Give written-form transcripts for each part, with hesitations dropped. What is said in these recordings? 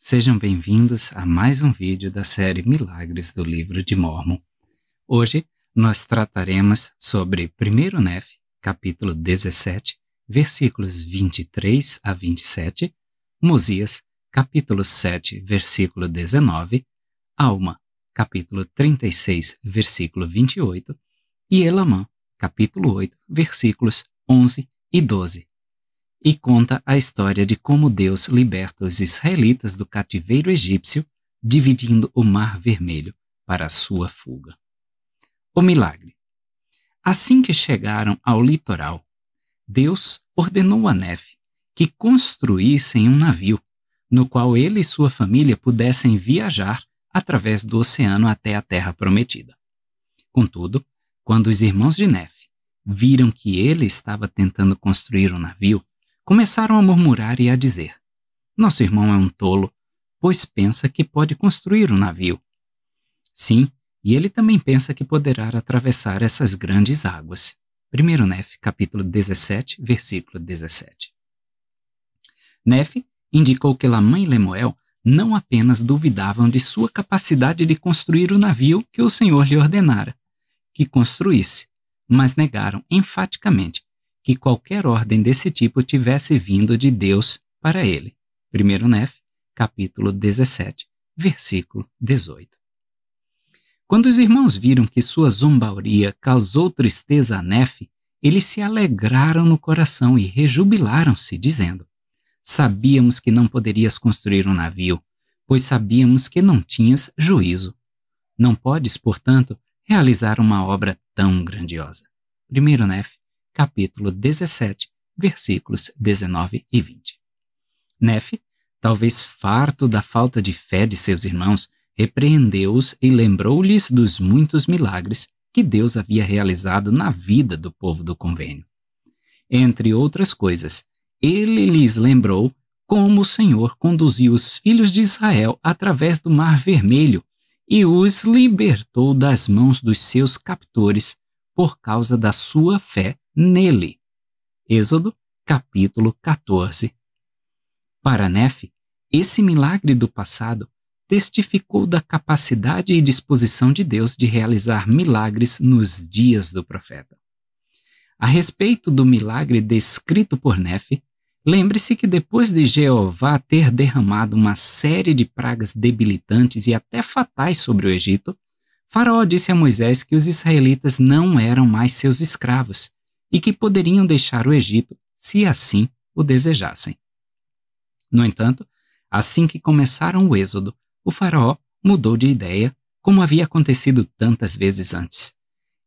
Sejam bem-vindos a mais um vídeo da série Milagres do Livro de Mórmon. Hoje nós trataremos sobre 1 Nefe, capítulo 17, versículos 23 a 27, Mosias, capítulo 7, versículo 19, Alma, capítulo 36, versículo 28, e Elamã, capítulo 8, versículos 11 e 12. E conta a história de como Deus liberta os israelitas do cativeiro egípcio, dividindo o Mar Vermelho para a sua fuga. O milagre. Assim que chegaram ao litoral, Deus ordenou a Nefe que construíssem um navio, no qual ele e sua família pudessem viajar através do oceano até a terra prometida. Contudo, quando os irmãos de Nefe viram que ele estava tentando construir um navio, começaram a murmurar e a dizer: "Nosso irmão é um tolo, pois pensa que pode construir um navio. Sim, e ele também pensa que poderá atravessar essas grandes águas." 1 Nefe, capítulo 17, versículo 17. Nefe indicou que Lamã e Lemuel não apenas duvidavam de sua capacidade de construir o navio que o Senhor lhe ordenara que construísse, mas negaram enfaticamente que qualquer ordem desse tipo tivesse vindo de Deus para ele. 1 Nefe, capítulo 17, versículo 18. Quando os irmãos viram que sua zombaria causou tristeza a Nefe, eles se alegraram no coração e rejubilaram-se, dizendo: "Sabíamos que não poderias construir um navio, pois sabíamos que não tinhas juízo. Não podes, portanto, realizar uma obra tão grandiosa." 1 Nefe, capítulo 17, versículos 19 e 20. Nefe, talvez farto da falta de fé de seus irmãos, repreendeu-os e lembrou-lhes dos muitos milagres que Deus havia realizado na vida do povo do convênio. Entre outras coisas, ele lhes lembrou como o Senhor conduziu os filhos de Israel através do Mar Vermelho e os libertou das mãos dos seus captores por causa da sua fé nele. Êxodo, capítulo 14. Para Nefe, esse milagre do passado testificou da capacidade e disposição de Deus de realizar milagres nos dias do profeta. A respeito do milagre descrito por Nefe, lembre-se que depois de Jeová ter derramado uma série de pragas debilitantes e até fatais sobre o Egito, Faraó disse a Moisés que os israelitas não eram mais seus escravos e que poderiam deixar o Egito se assim o desejassem. No entanto, assim que começaram o êxodo, o faraó mudou de ideia, como havia acontecido tantas vezes antes.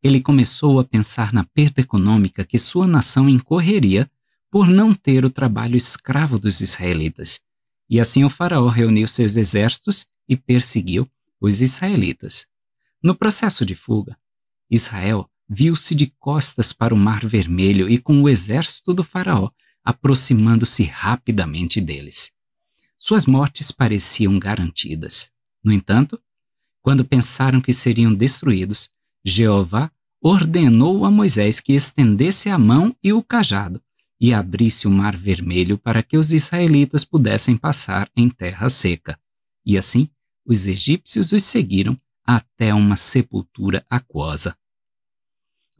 Ele começou a pensar na perda econômica que sua nação incorreria por não ter o trabalho escravo dos israelitas. E assim o faraó reuniu seus exércitos e perseguiu os israelitas. No processo de fuga, Israel viu-se de costas para o Mar Vermelho e com o exército do faraó aproximando-se rapidamente deles. Suas mortes pareciam garantidas. No entanto, quando pensaram que seriam destruídos, Jeová ordenou a Moisés que estendesse a mão e o cajado e abrisse o Mar Vermelho para que os israelitas pudessem passar em terra seca. E assim, os egípcios os seguiram até uma sepultura aquosa.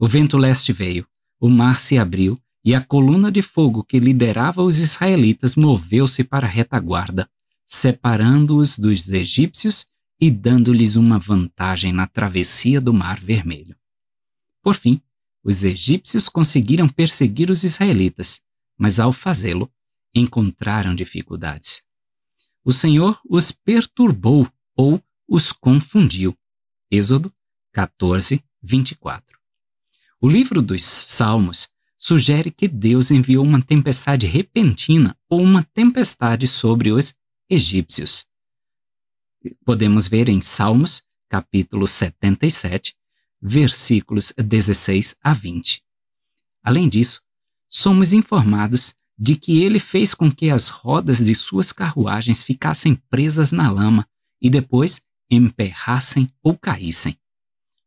O vento leste veio, o mar se abriu e a coluna de fogo que liderava os israelitas moveu-se para a retaguarda, separando-os dos egípcios e dando-lhes uma vantagem na travessia do Mar Vermelho. Por fim, os egípcios conseguiram perseguir os israelitas, mas ao fazê-lo, encontraram dificuldades. O Senhor os perturbou ou os confundiu. Êxodo 14, 24. O livro dos Salmos sugere que Deus enviou uma tempestade repentina ou uma tempestade sobre os egípcios. Podemos ver em Salmos, capítulo 77, versículos 16 a 20. Além disso, somos informados de que ele fez com que as rodas de suas carruagens ficassem presas na lama e depois emperrassem ou caíssem.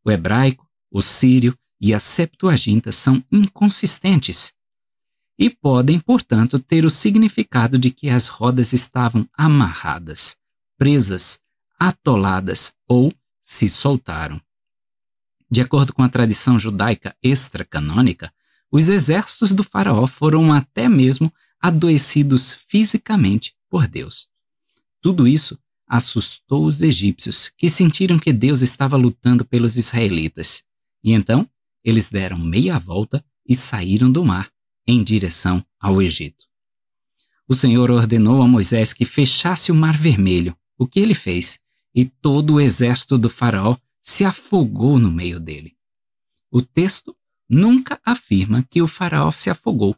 O hebraico, o sírio e a Septuaginta são inconsistentes e podem, portanto, ter o significado de que as rodas estavam amarradas, presas, atoladas ou se soltaram. De acordo com a tradição judaica extracanônica, os exércitos do faraó foram até mesmo adoecidos fisicamente por Deus. Tudo isso assustou os egípcios, que sentiram que Deus estava lutando pelos israelitas. E então, eles deram meia volta e saíram do mar em direção ao Egito. O Senhor ordenou a Moisés que fechasse o Mar Vermelho, o que ele fez, e todo o exército do faraó se afogou no meio dele. O texto nunca afirma que o faraó se afogou,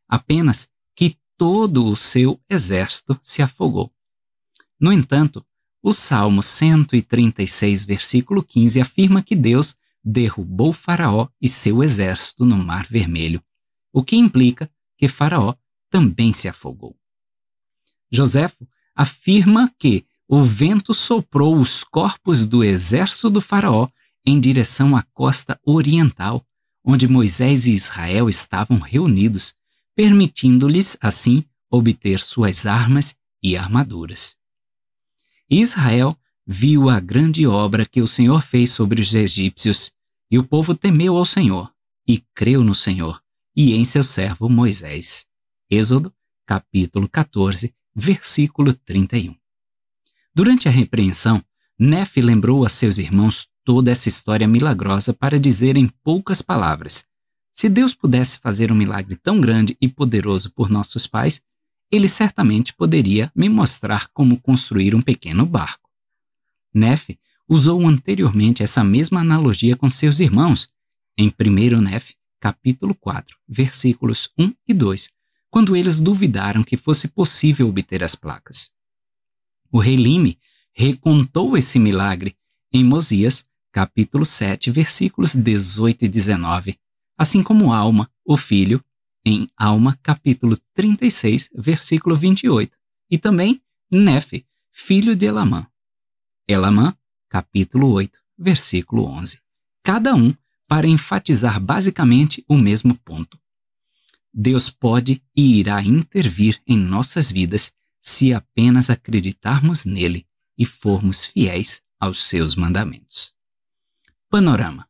apenas que todo o seu exército se afogou. No entanto, o Salmo 136, versículo 15, afirma que Deus derrubou Faraó e seu exército no Mar Vermelho, o que implica que Faraó também se afogou. Joséfo afirma que o vento soprou os corpos do exército do Faraó em direção à costa oriental, onde Moisés e Israel estavam reunidos, permitindo-lhes, assim, obter suas armas e armaduras. Israel viu a grande obra que o Senhor fez sobre os egípcios, e o povo temeu ao Senhor, e creu no Senhor, e em seu servo Moisés. Êxodo, capítulo 14, versículo 31. Durante a repreensão, Nefe lembrou a seus irmãos toda essa história milagrosa para dizer em poucas palavras: se Deus pudesse fazer um milagre tão grande e poderoso por nossos pais, ele certamente poderia me mostrar como construir um pequeno barco. Nefe usou anteriormente essa mesma analogia com seus irmãos, em 1 Nefe, capítulo 4, versículos 1 e 2, quando eles duvidaram que fosse possível obter as placas. O rei Lime recontou esse milagre em Mosias, capítulo 7, versículos 18 e 19, assim como Alma, o filho, em Alma, capítulo 36, versículo 28, e também Nefe, filho de Elamã. Elamã, capítulo 8, versículo 11. Cada um para enfatizar basicamente o mesmo ponto. Deus pode e irá intervir em nossas vidas se apenas acreditarmos nele e formos fiéis aos seus mandamentos. Panorama.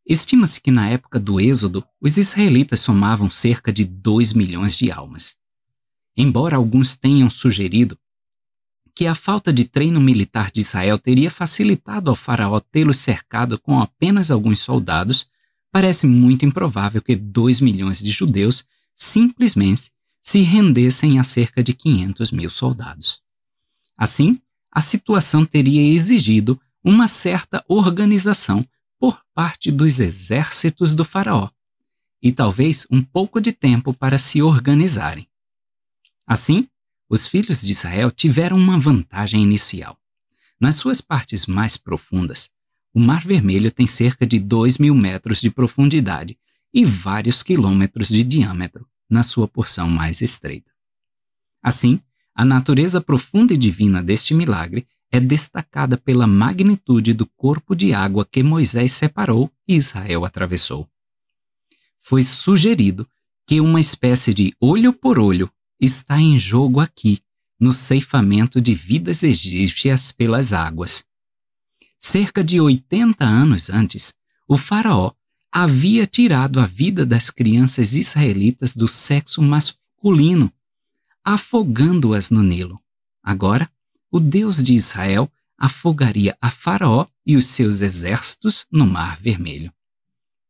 Estima-se que na época do Êxodo, os israelitas somavam cerca de 2 milhões de almas. Embora alguns tenham sugerido que a falta de treino militar de Israel teria facilitado ao faraó tê-los cercado com apenas alguns soldados, parece muito improvável que 2 milhões de judeus simplesmente se rendessem a cerca de 500 mil soldados. Assim, a situação teria exigido uma certa organização por parte dos exércitos do faraó, e talvez um pouco de tempo para se organizarem. Assim, os filhos de Israel tiveram uma vantagem inicial. Nas suas partes mais profundas, o Mar Vermelho tem cerca de 2.000 metros de profundidade e vários quilômetros de diâmetro na sua porção mais estreita. Assim, a natureza profunda e divina deste milagre é destacada pela magnitude do corpo de água que Moisés separou e Israel atravessou. Foi sugerido que uma espécie de olho por olho está em jogo aqui, no ceifamento de vidas egípcias pelas águas. Cerca de 80 anos antes, o faraó havia tirado a vida das crianças israelitas do sexo masculino, afogando-as no Nilo. Agora, o Deus de Israel afogaria a Faraó e os seus exércitos no Mar Vermelho.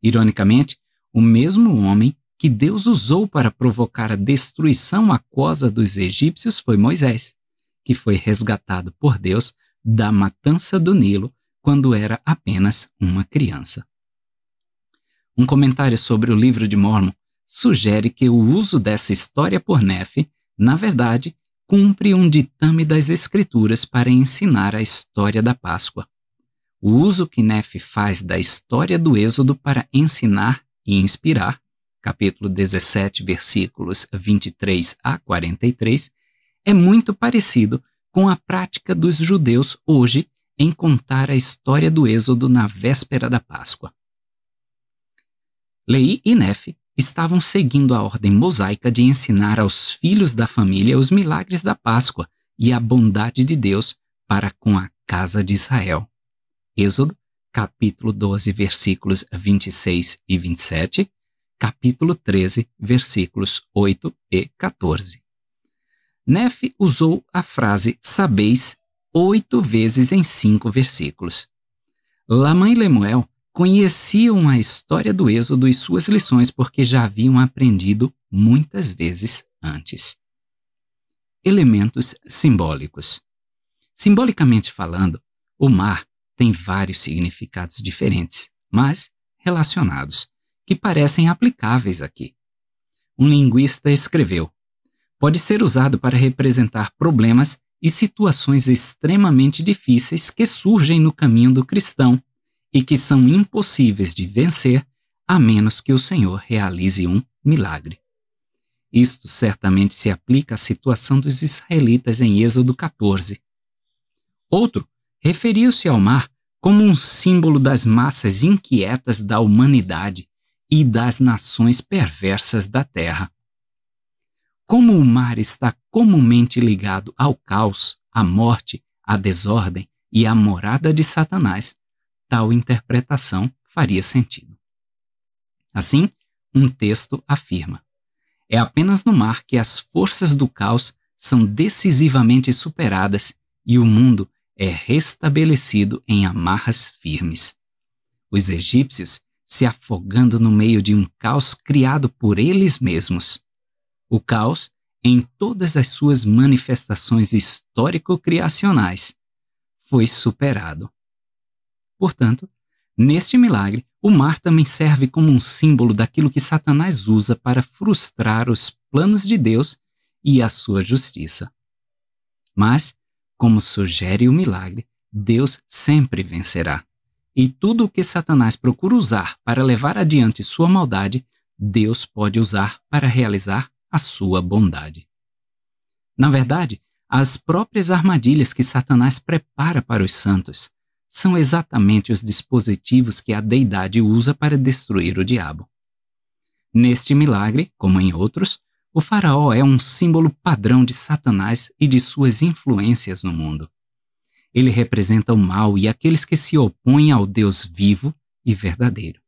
Ironicamente, o mesmo homem que Deus usou para provocar a destruição aquosa dos egípcios foi Moisés, que foi resgatado por Deus da matança do Nilo quando era apenas uma criança. Um comentário sobre o livro de Mórmon sugere que o uso dessa história por Nefe, na verdade, cumpre um ditame das Escrituras para ensinar a história da Páscoa. O uso que Nefe faz da história do Êxodo para ensinar e inspirar, capítulo 17, versículos 23 a 43, é muito parecido com a prática dos judeus hoje em contar a história do Êxodo na véspera da Páscoa. Leí e Nefe estavam seguindo a ordem mosaica de ensinar aos filhos da família os milagres da Páscoa e a bondade de Deus para com a casa de Israel. Êxodo, capítulo 12, versículos 26 e 27, capítulo 13, versículos 8 e 14. Nefe usou a frase sabeis 8 vezes em 5 versículos. Lamã e Lemuel conheciam a história do Êxodo e suas lições porque já haviam aprendido muitas vezes antes. Elementos simbólicos. Simbolicamente falando, o mar tem vários significados diferentes, mas relacionados, que parecem aplicáveis aqui. Um linguista escreveu: pode ser usado para representar problemas e situações extremamente difíceis que surgem no caminho do cristão e que são impossíveis de vencer a menos que o Senhor realize um milagre. Isto certamente se aplica à situação dos israelitas em Êxodo 14. Outro referiu-se ao mar como um símbolo das massas inquietas da humanidade e das nações perversas da terra. Como o mar está comumente ligado ao caos, à morte, à desordem e à morada de Satanás, tal interpretação faria sentido. Assim, um texto afirma: é apenas no mar que as forças do caos são decisivamente superadas e o mundo é restabelecido em amarras firmes. Os egípcios se afogando no meio de um caos criado por eles mesmos. O caos, em todas as suas manifestações histórico-criacionais, foi superado. Portanto, neste milagre, o mar também serve como um símbolo daquilo que Satanás usa para frustrar os planos de Deus e a sua justiça. Mas, como sugere o milagre, Deus sempre vencerá. E tudo o que Satanás procura usar para levar adiante sua maldade, Deus pode usar para realizar a sua bondade. Na verdade, as próprias armadilhas que Satanás prepara para os santos são exatamente os dispositivos que a deidade usa para destruir o diabo. Neste milagre, como em outros, o faraó é um símbolo padrão de Satanás e de suas influências no mundo. Ele representa o mal e aqueles que se opõem ao Deus vivo e verdadeiro.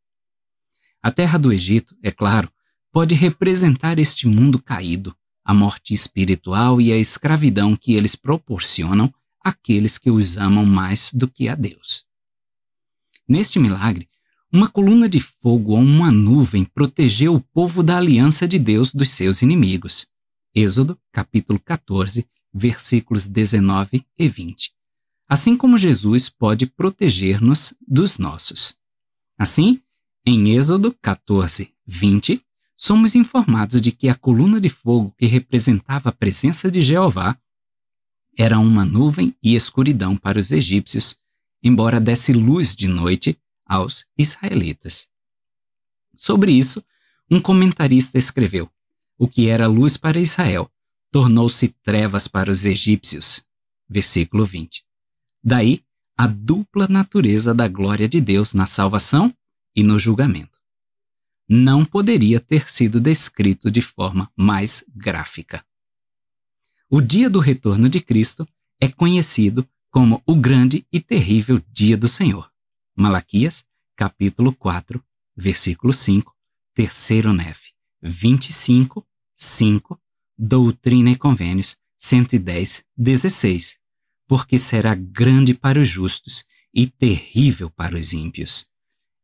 A terra do Egito, é claro, pode representar este mundo caído, a morte espiritual e a escravidão que eles proporcionam àqueles que os amam mais do que a Deus. Neste milagre, uma coluna de fogo ou uma nuvem protegeu o povo da aliança de Deus dos seus inimigos. Êxodo, capítulo 14, versículos 19 e 20. Assim como Jesus pode proteger-nos dos nossos. Assim, em Êxodo 14, 20, somos informados de que a coluna de fogo que representava a presença de Jeová era uma nuvem e escuridão para os egípcios, embora desse luz de noite aos israelitas. Sobre isso, um comentarista escreveu: o que era luz para Israel tornou-se trevas para os egípcios. Versículo 20. Daí, a dupla natureza da glória de Deus na salvação e no julgamento. Não poderia ter sido descrito de forma mais gráfica. O dia do retorno de Cristo é conhecido como o grande e terrível dia do Senhor. Malaquias, capítulo 4, versículo 5, terceiro Nef, 25, 5, Doutrina e Convênios, 110, 16, porque será grande para os justos e terrível para os ímpios.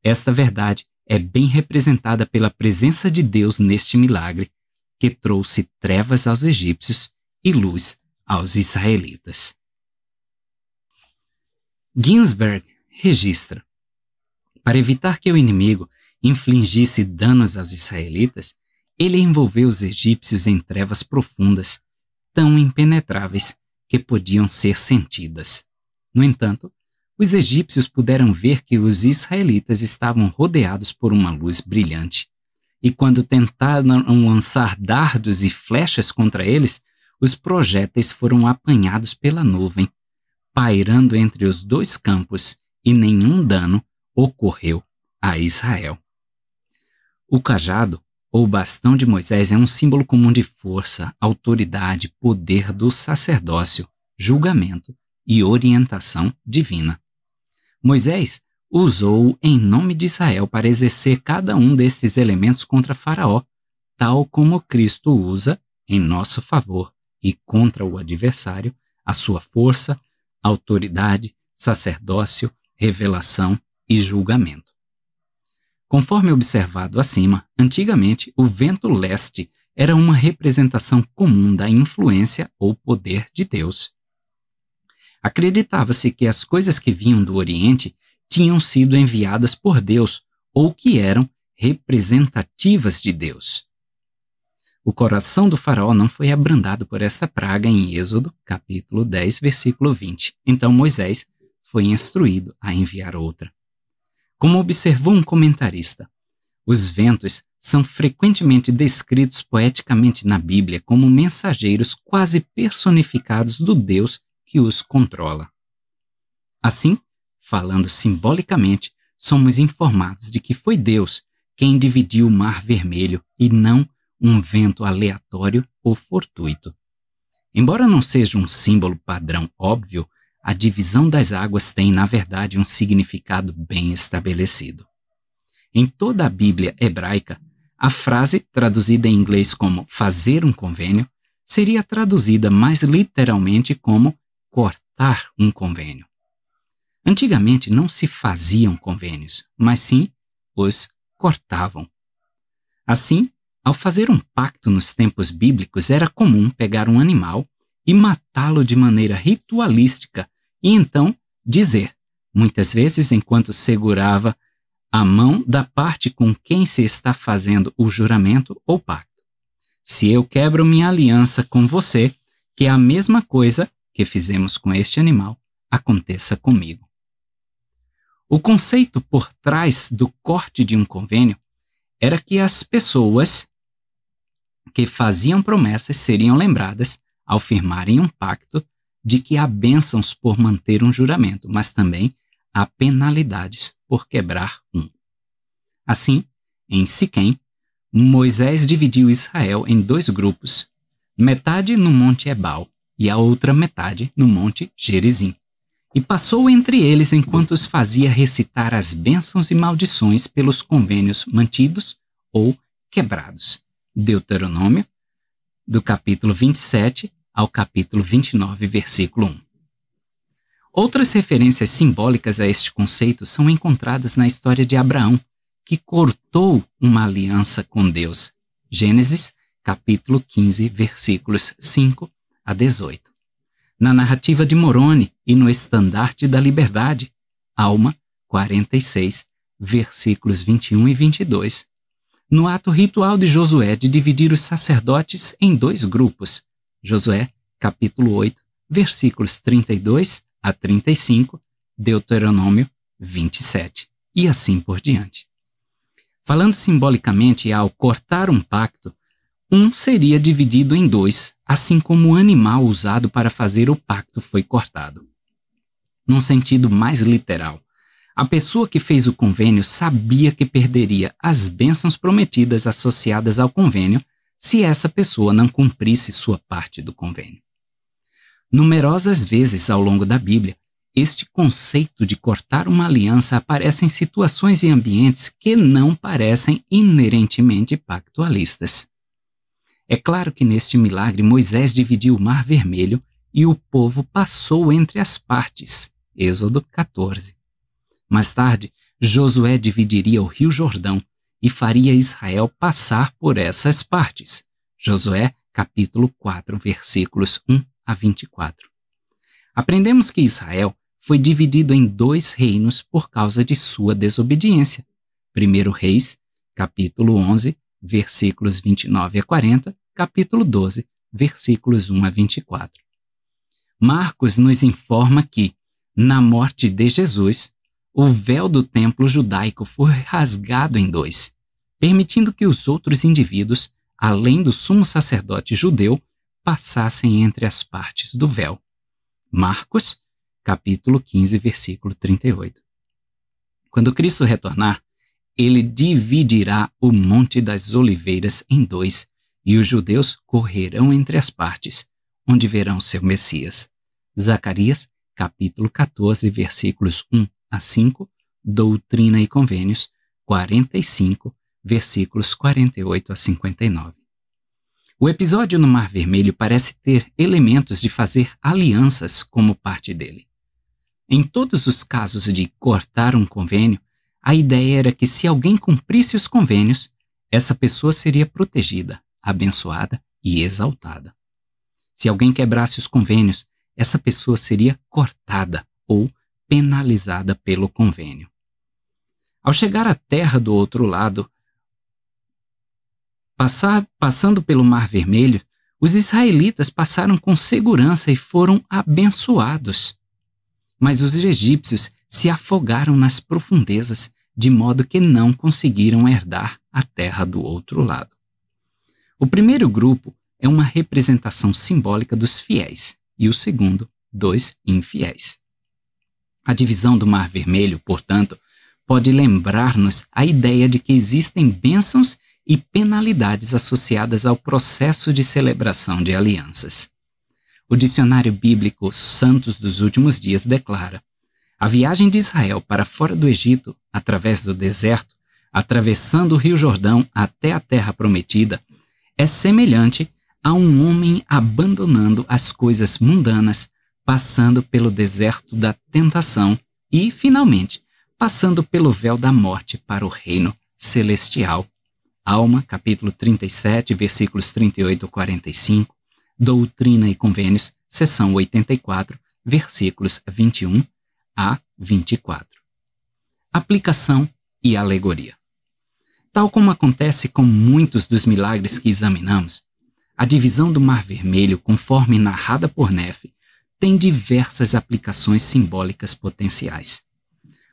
Esta verdade é bem representada pela presença de Deus neste milagre, que trouxe trevas aos egípcios e luz aos israelitas. Ginsberg registra: para evitar que o inimigo infligisse danos aos israelitas, ele envolveu os egípcios em trevas profundas, tão impenetráveis que podiam ser sentidas. No entanto, os egípcios puderam ver que os israelitas estavam rodeados por uma luz brilhante, e quando tentaram lançar dardos e flechas contra eles, os projéteis foram apanhados pela nuvem, pairando entre os dois campos, e nenhum dano ocorreu a Israel. O cajado, ou bastão de Moisés é um símbolo comum de força, autoridade, poder do sacerdócio, julgamento e orientação divina. Moisés usou-o em nome de Israel para exercer cada um desses elementos contra Faraó, tal como Cristo usa em nosso favor e contra o adversário a sua força, autoridade, sacerdócio, revelação e julgamento. Conforme observado acima, antigamente o vento leste era uma representação comum da influência ou poder de Deus. Acreditava-se que as coisas que vinham do Oriente tinham sido enviadas por Deus ou que eram representativas de Deus. O coração do faraó não foi abrandado por esta praga em Êxodo, capítulo 10, versículo 20. Então Moisés foi instruído a enviar outra. Como observou um comentarista, os ventos são frequentemente descritos poeticamente na Bíblia como mensageiros quase personificados do Deus que os controla. Assim, falando simbolicamente, somos informados de que foi Deus quem dividiu o Mar Vermelho e não um vento aleatório ou fortuito. Embora não seja um símbolo padrão óbvio, a divisão das águas tem, na verdade, um significado bem estabelecido. Em toda a Bíblia hebraica, a frase, traduzida em inglês como fazer um convênio, seria traduzida mais literalmente como cortar um convênio. Antigamente não se faziam convênios, mas sim os cortavam. Assim, ao fazer um pacto nos tempos bíblicos, era comum pegar um animal e matá-lo de maneira ritualística e então dizer, muitas vezes enquanto segurava a mão da parte com quem se está fazendo o juramento ou pacto: se eu quebro minha aliança com você, que a mesma coisa que fizemos com este animal aconteça comigo. O conceito por trás do corte de um convênio era que as pessoas que faziam promessas seriam lembradas, ao firmarem um pacto, de que há bênçãos por manter um juramento, mas também há penalidades por quebrar um. Assim, em Siquém, Moisés dividiu Israel em 2 grupos, metade no Monte Ebal e a outra metade no Monte Gerizim, e passou entre eles enquanto os fazia recitar as bênçãos e maldições pelos convênios mantidos ou quebrados. Deuteronômio, do capítulo 27 ao capítulo 29, versículo 1. Outras referências simbólicas a este conceito são encontradas na história de Abraão, que cortou uma aliança com Deus. Gênesis, capítulo 15, versículos 5 a 18. Na narrativa de Moroni e no Estandarte da Liberdade, Alma 46, versículos 21 e 22. No ato ritual de Josué de dividir os sacerdotes em 2 grupos, Josué, capítulo 8, versículos 32 a 35, Deuteronômio 27, e assim por diante. Falando simbolicamente, ao cortar um pacto, um seria dividido em 2, assim como o animal usado para fazer o pacto foi cortado. Num sentido mais literal, a pessoa que fez o convênio sabia que perderia as bênçãos prometidas associadas ao convênio se essa pessoa não cumprisse sua parte do convênio. Numerosas vezes ao longo da Bíblia, este conceito de cortar uma aliança aparece em situações e ambientes que não parecem inerentemente pactualistas. É claro que neste milagre Moisés dividiu o Mar Vermelho e o povo passou entre as partes. Êxodo 14. Mais tarde, Josué dividiria o Rio Jordão e faria Israel passar por essas partes. Josué, capítulo 4, versículos 1 a 24. Aprendemos que Israel foi dividido em 2 reinos por causa de sua desobediência. 1 Reis, capítulo 11, versículos 29 a 40, capítulo 12, versículos 1 a 24. Marcos nos informa que, na morte de Jesus, o véu do templo judaico foi rasgado em 2, permitindo que os outros indivíduos, além do sumo sacerdote judeu, passassem entre as partes do véu. Marcos, capítulo 15, versículo 38. Quando Cristo retornar, ele dividirá o Monte das Oliveiras em dois, e os judeus correrão entre as partes, onde verão seu Messias. Zacarias, capítulo 14, versículos 1 a 5, Doutrina e Convênios, 45, versículos 48 a 59. O episódio no Mar Vermelho parece ter elementos de fazer alianças como parte dele. Em todos os casos de cortar um convênio, a ideia era que se alguém cumprisse os convênios, essa pessoa seria protegida, abençoada e exaltada. Se alguém quebrasse os convênios, essa pessoa seria cortada ou penalizada pelo convênio. Ao chegar à terra do outro lado, passando pelo Mar Vermelho, os israelitas passaram com segurança e foram abençoados. Mas os egípcios se afogaram nas profundezas, de modo que não conseguiram herdar a terra do outro lado. O primeiro grupo é uma representação simbólica dos fiéis, e o segundo, dos infiéis. A divisão do Mar Vermelho, portanto, pode lembrar-nos a ideia de que existem bênçãos e penalidades associadas ao processo de celebração de alianças. O dicionário bíblico Santos dos Últimos Dias declara: a viagem de Israel para fora do Egito, através do deserto, atravessando o Rio Jordão até a terra prometida, é semelhante a um homem abandonando as coisas mundanas, passando pelo deserto da tentação e, finalmente, passando pelo véu da morte para o reino celestial. Alma, capítulo 37, versículos 38 a 45, Doutrina e Convênios, seção 84, versículos 21 a 24. Aplicação e alegoria. Tal como acontece com muitos dos milagres que examinamos, a divisão do Mar Vermelho, conforme narrada por Nefe, tem diversas aplicações simbólicas potenciais.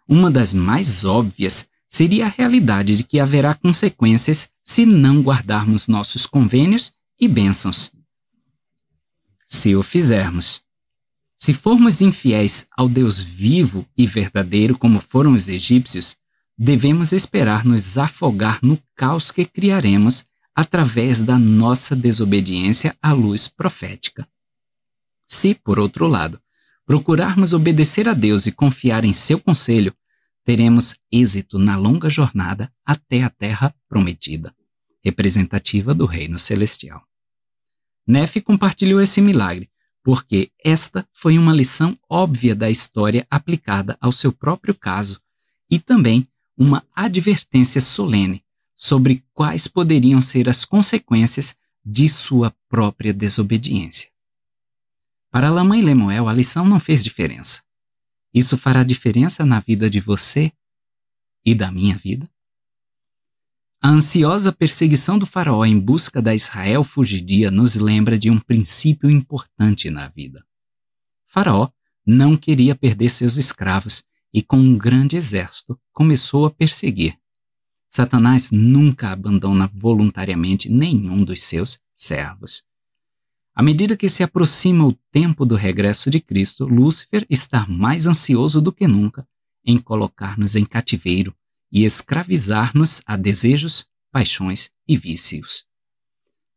Uma das mais óbvias seria a realidade de que haverá consequências se não guardarmos nossos convênios e bênçãos. Se o fizermos. Se formos infiéis ao Deus vivo e verdadeiro como foram os egípcios, devemos esperar nos afogar no caos que criaremos através da nossa desobediência à luz profética. Se, por outro lado, procurarmos obedecer a Deus e confiar em seu conselho, teremos êxito na longa jornada até a terra prometida, representativa do reino celestial. Nefe compartilhou esse milagre, porque esta foi uma lição óbvia da história aplicada ao seu próprio caso e também uma advertência solene sobre quais poderiam ser as consequências de sua própria desobediência. Para Lamã e Lemuel, a lição não fez diferença. Isso fará diferença na vida de você e da minha vida? A ansiosa perseguição do faraó em busca da Israel fugidia nos lembra de um princípio importante na vida. Faraó não queria perder seus escravos e, com um grande exército, começou a perseguir. Satanás nunca abandona voluntariamente nenhum dos seus servos. À medida que se aproxima o tempo do regresso de Cristo, Lúcifer está mais ansioso do que nunca em colocar-nos em cativeiro e escravizar-nos a desejos, paixões e vícios.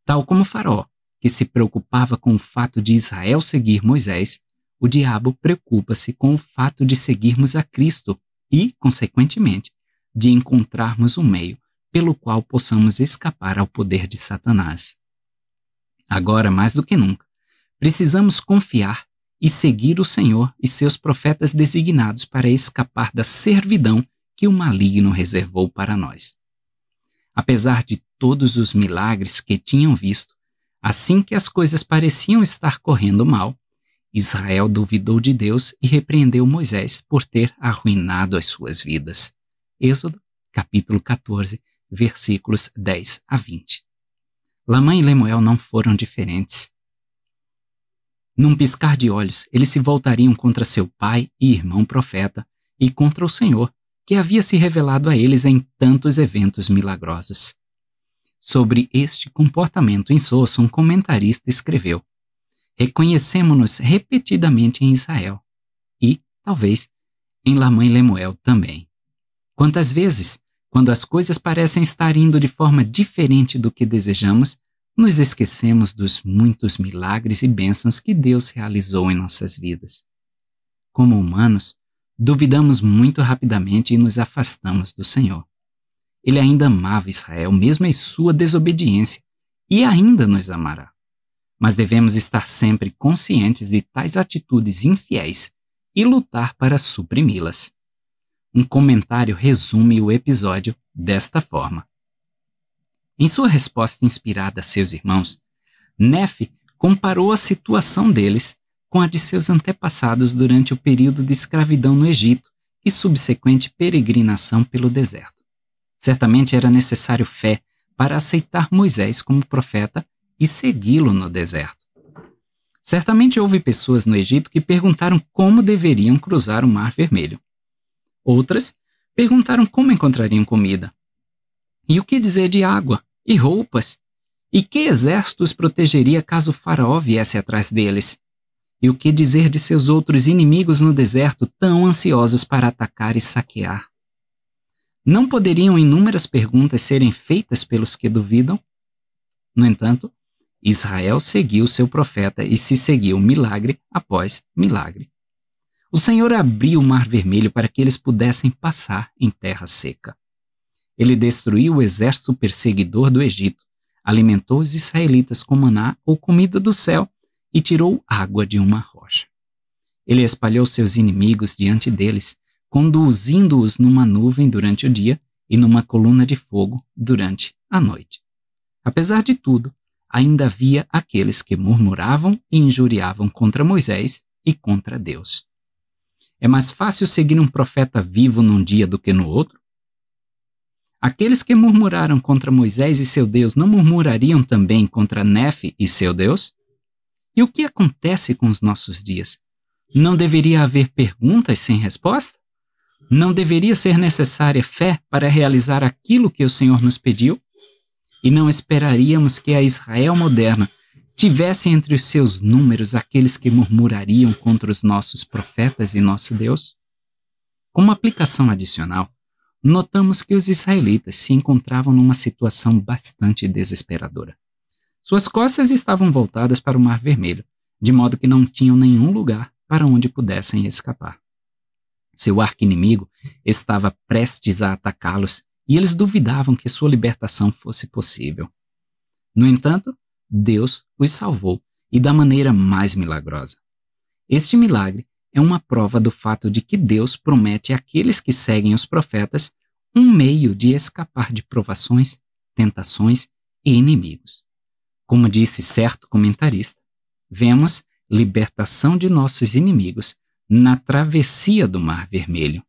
Tal como Faraó, que se preocupava com o fato de Israel seguir Moisés, o diabo preocupa-se com o fato de seguirmos a Cristo e, consequentemente, de encontrarmos um meio pelo qual possamos escapar ao poder de Satanás. Agora, mais do que nunca, precisamos confiar e seguir o Senhor e seus profetas designados para escapar da servidão que o maligno reservou para nós. Apesar de todos os milagres que tinham visto, assim que as coisas pareciam estar correndo mal, Israel duvidou de Deus e repreendeu Moisés por ter arruinado as suas vidas. Êxodo, capítulo 14, versículos 10 a 20. Lamã e Lemuel não foram diferentes. Num piscar de olhos, eles se voltariam contra seu pai e irmão profeta e contra o Senhor, que havia se revelado a eles em tantos eventos milagrosos. Sobre este comportamento insosso, um comentarista escreveu: reconhecemo-nos repetidamente em Israel e, talvez, em Lamã e Lemuel também. Quantas vezes Quando as coisas parecem estar indo de forma diferente do que desejamos, nos esquecemos dos muitos milagres e bênçãos que Deus realizou em nossas vidas. Como humanos, duvidamos muito rapidamente e nos afastamos do Senhor. Ele ainda amava Israel, mesmo em sua desobediência, e ainda nos amará. Mas devemos estar sempre conscientes de tais atitudes infiéis e lutar para suprimi-las. Um comentário resume o episódio desta forma. Em sua resposta inspirada a seus irmãos, Nefe comparou a situação deles com a de seus antepassados durante o período de escravidão no Egito e subsequente peregrinação pelo deserto. Certamente era necessário fé para aceitar Moisés como profeta e segui-lo no deserto. Certamente houve pessoas no Egito que perguntaram como deveriam cruzar o Mar Vermelho. Outras perguntaram como encontrariam comida. E o que dizer de água e roupas? E que exército os protegeria caso o faraó viesse atrás deles? E o que dizer de seus outros inimigos no deserto tão ansiosos para atacar e saquear? Não poderiam inúmeras perguntas serem feitas pelos que duvidam? No entanto, Israel seguiu seu profeta e se seguiu milagre após milagre. O Senhor abriu o Mar Vermelho para que eles pudessem passar em terra seca. Ele destruiu o exército perseguidor do Egito, alimentou os israelitas com maná ou comida do céu e tirou água de uma rocha. Ele espalhou seus inimigos diante deles, conduzindo-os numa nuvem durante o dia e numa coluna de fogo durante a noite. Apesar de tudo, ainda havia aqueles que murmuravam e injuriavam contra Moisés e contra Deus. É mais fácil seguir um profeta vivo num dia do que no outro? Aqueles que murmuraram contra Moisés e seu Deus não murmurariam também contra Nefe e seu Deus? E o que acontece com os nossos dias? Não deveria haver perguntas sem resposta? Não deveria ser necessária fé para realizar aquilo que o Senhor nos pediu? E não esperaríamos que a Israel moderna tivesse entre os seus números aqueles que murmurariam contra os nossos profetas e nosso Deus? Como aplicação adicional, notamos que os israelitas se encontravam numa situação bastante desesperadora. Suas costas estavam voltadas para o Mar Vermelho, de modo que não tinham nenhum lugar para onde pudessem escapar. Seu arqui-inimigo estava prestes a atacá-los e eles duvidavam que sua libertação fosse possível. No entanto, Deus os salvou e da maneira mais milagrosa. Este milagre é uma prova do fato de que Deus promete àqueles que seguem os profetas um meio de escapar de provações, tentações e inimigos. Como disse certo comentarista, vemos libertação de nossos inimigos na travessia do Mar Vermelho.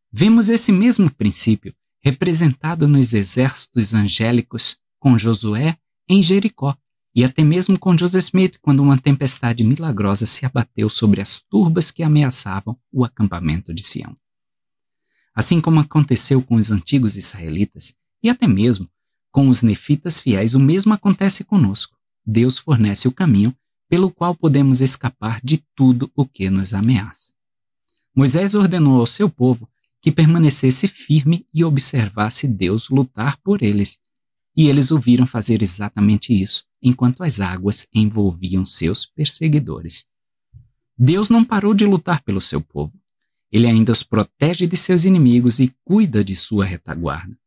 Vemos esse mesmo princípio representado nos exércitos angélicos com Josué em Jericó e até mesmo com José Smith quando uma tempestade milagrosa se abateu sobre as turbas que ameaçavam o acampamento de Sião. Assim como aconteceu com os antigos israelitas e até mesmo com os nefitas fiéis, o mesmo acontece conosco. Deus fornece o caminho pelo qual podemos escapar de tudo o que nos ameaça. Moisés ordenou ao seu povo que permanecesse firme e observasse Deus lutar por eles, e eles o viram fazer exatamente isso, enquanto as águas envolviam seus perseguidores. Deus não parou de lutar pelo seu povo. Ele ainda os protege de seus inimigos e cuida de sua retaguarda.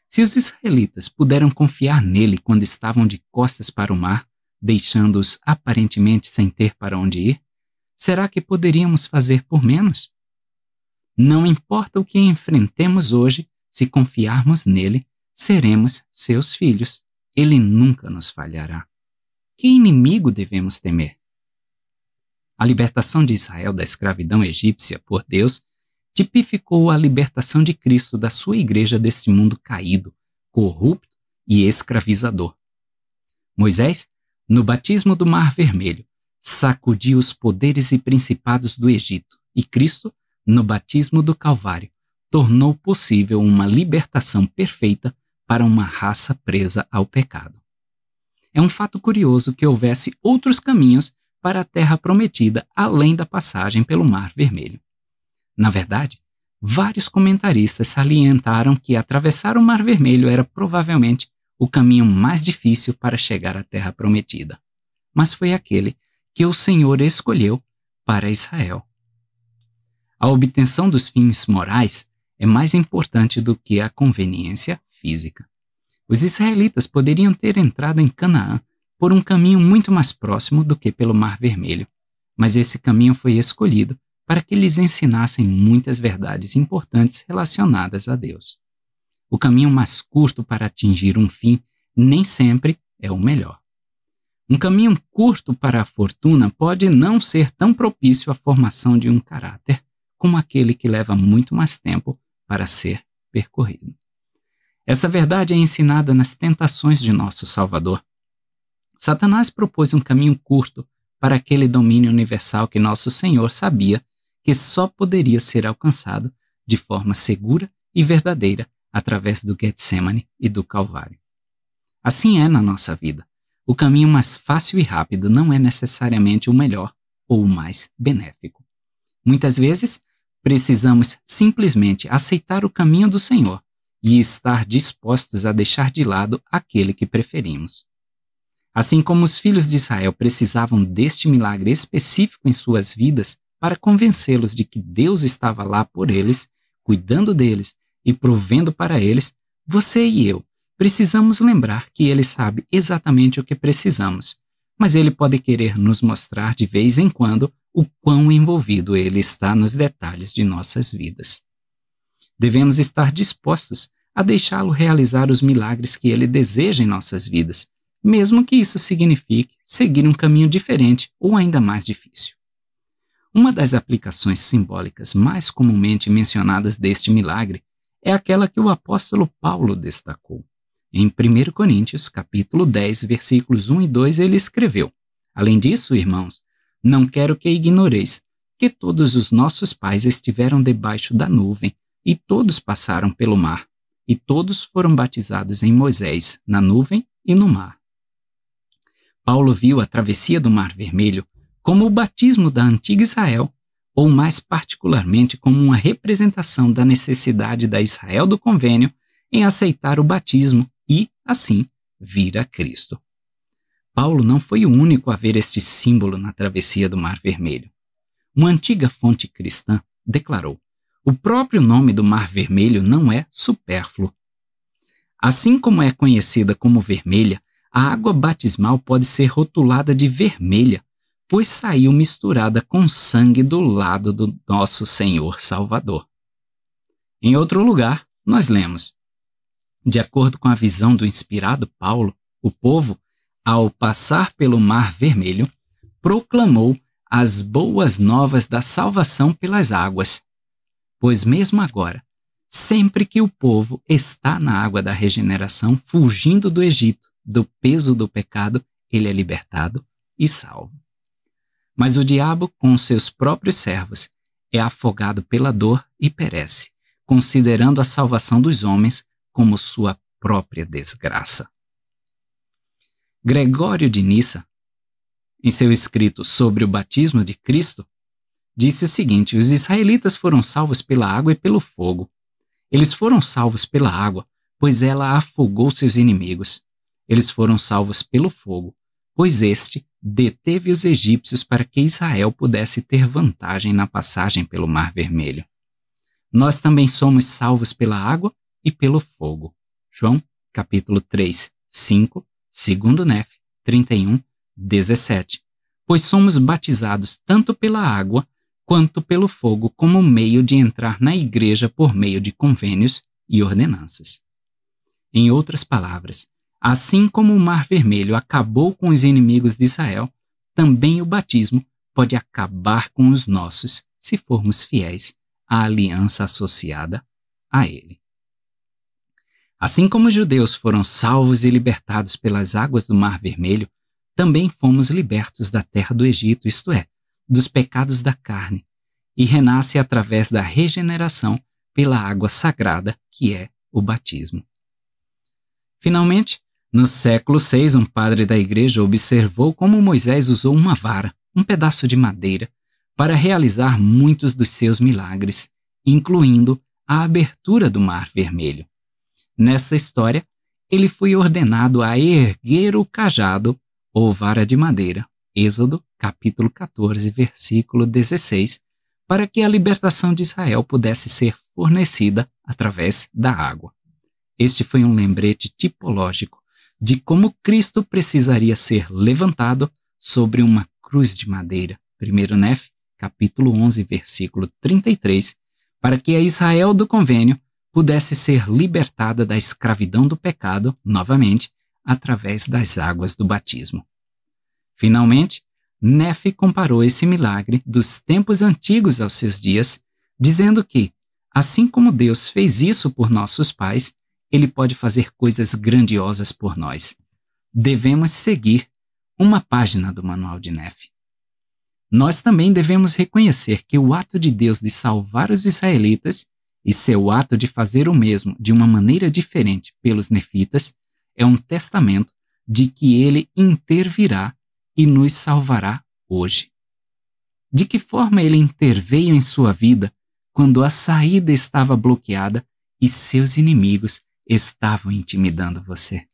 Se os israelitas puderam confiar nele quando estavam de costas para o mar, deixando-os aparentemente sem ter para onde ir, será que poderíamos fazer por menos? Não importa o que enfrentemos hoje, se confiarmos nele, seremos seus filhos. Ele nunca nos falhará. Que inimigo devemos temer? A libertação de Israel da escravidão egípcia por Deus tipificou a libertação de Cristo da sua igreja deste mundo caído, corrupto e escravizador. Moisés, no batismo do Mar Vermelho, sacudiu os poderes e principados do Egito, e Cristo, no batismo do Calvário, tornou possível uma libertação perfeita para uma raça presa ao pecado. É um fato curioso que houvesse outros caminhos para a terra prometida além da passagem pelo Mar Vermelho. Na verdade, vários comentaristas salientaram que atravessar o Mar Vermelho era provavelmente o caminho mais difícil para chegar à Terra Prometida, mas foi aquele que o Senhor escolheu para Israel. A obtenção dos fins morais é mais importante do que a conveniência física. Os israelitas poderiam ter entrado em Canaã por um caminho muito mais próximo do que pelo Mar Vermelho, mas esse caminho foi escolhido para que lhes ensinassem muitas verdades importantes relacionadas a Deus. O caminho mais curto para atingir um fim nem sempre é o melhor. Um caminho curto para a fortuna pode não ser tão propício à formação de um caráter como aquele que leva muito mais tempo para ser percorrido. Essa verdade é ensinada nas tentações de nosso Salvador. Satanás propôs um caminho curto para aquele domínio universal que nosso Senhor sabia que só poderia ser alcançado de forma segura e verdadeira através do Getsemane e do Calvário. Assim é na nossa vida. O caminho mais fácil e rápido não é necessariamente o melhor ou o mais benéfico. Muitas vezes, precisamos simplesmente aceitar o caminho do Senhor e estar dispostos a deixar de lado aquele que preferimos. Assim como os filhos de Israel precisavam deste milagre específico em suas vidas para convencê-los de que Deus estava lá por eles, cuidando deles e provendo para eles, você e eu precisamos lembrar que Ele sabe exatamente o que precisamos, mas Ele pode querer nos mostrar de vez em quando o quão envolvido Ele está nos detalhes de nossas vidas. Devemos estar dispostos a deixá-lo realizar os milagres que Ele deseja em nossas vidas, mesmo que isso signifique seguir um caminho diferente ou ainda mais difícil. Uma das aplicações simbólicas mais comumente mencionadas deste milagre é aquela que o apóstolo Paulo destacou. Em 1 Coríntios, capítulo 10, versículos 1 e 2, ele escreveu: Além disso, irmãos, não quero que ignoreis que todos os nossos pais estiveram debaixo da nuvem e todos passaram pelo mar, e todos foram batizados em Moisés, na nuvem e no mar. Paulo viu a travessia do Mar Vermelho como o batismo da antiga Israel, ou mais particularmente como uma representação da necessidade da Israel do convênio em aceitar o batismo e, assim, vir a Cristo. Paulo não foi o único a ver este símbolo na travessia do Mar Vermelho. Uma antiga fonte cristã declarou: o próprio nome do Mar Vermelho não é supérfluo. Assim como é conhecida como vermelha, a água batismal pode ser rotulada de vermelha, pois saiu misturada com sangue do lado do nosso Senhor Salvador. Em outro lugar, nós lemos: de acordo com a visão do inspirado Paulo, o povo, ao passar pelo Mar Vermelho, proclamou as boas novas da salvação pelas águas. Pois mesmo agora, sempre que o povo está na água da regeneração, fugindo do Egito, do peso do pecado, ele é libertado e salvo. Mas o diabo, com seus próprios servos, é afogado pela dor e perece, considerando a salvação dos homens como sua própria desgraça. Gregório de Nissa, em seu escrito sobre o batismo de Cristo, disse o seguinte: os israelitas foram salvos pela água e pelo fogo. Eles foram salvos pela água, pois ela afogou seus inimigos. Eles foram salvos pelo fogo, pois este deteve os egípcios para que Israel pudesse ter vantagem na passagem pelo Mar Vermelho. Nós também somos salvos pela água e pelo fogo. João, capítulo 3, 5, 2 Nef, 31, 17. Pois somos batizados tanto pela água quanto pelo fogo como meio de entrar na igreja por meio de convênios e ordenanças. Em outras palavras, assim como o Mar Vermelho acabou com os inimigos de Israel, também o batismo pode acabar com os nossos, se formos fiéis à aliança associada a ele. Assim como os judeus foram salvos e libertados pelas águas do Mar Vermelho, também fomos libertos da terra do Egito, isto é, dos pecados da carne, e renasce através da regeneração pela água sagrada, que é o batismo. Finalmente, no século VI, um padre da igreja observou como Moisés usou uma vara, um pedaço de madeira, para realizar muitos dos seus milagres, incluindo a abertura do Mar Vermelho. Nessa história, ele foi ordenado a erguer o cajado ou vara de madeira, Êxodo capítulo 14, versículo 16, para que a libertação de Israel pudesse ser fornecida através da água. Este foi um lembrete tipológico de como Cristo precisaria ser levantado sobre uma cruz de madeira, 1 Nef, capítulo 11, versículo 33, para que a Israel do convênio pudesse ser libertada da escravidão do pecado, novamente, através das águas do batismo. Finalmente, Nef comparou esse milagre dos tempos antigos aos seus dias, dizendo que, assim como Deus fez isso por nossos pais, Ele pode fazer coisas grandiosas por nós. Devemos seguir uma página do Manual de Nef. Nós também devemos reconhecer que o ato de Deus de salvar os israelitas e seu ato de fazer o mesmo de uma maneira diferente pelos nefitas é um testamento de que Ele intervirá e nos salvará hoje. De que forma Ele interveio em sua vida quando a saída estava bloqueada e seus inimigos estavam intimidando você?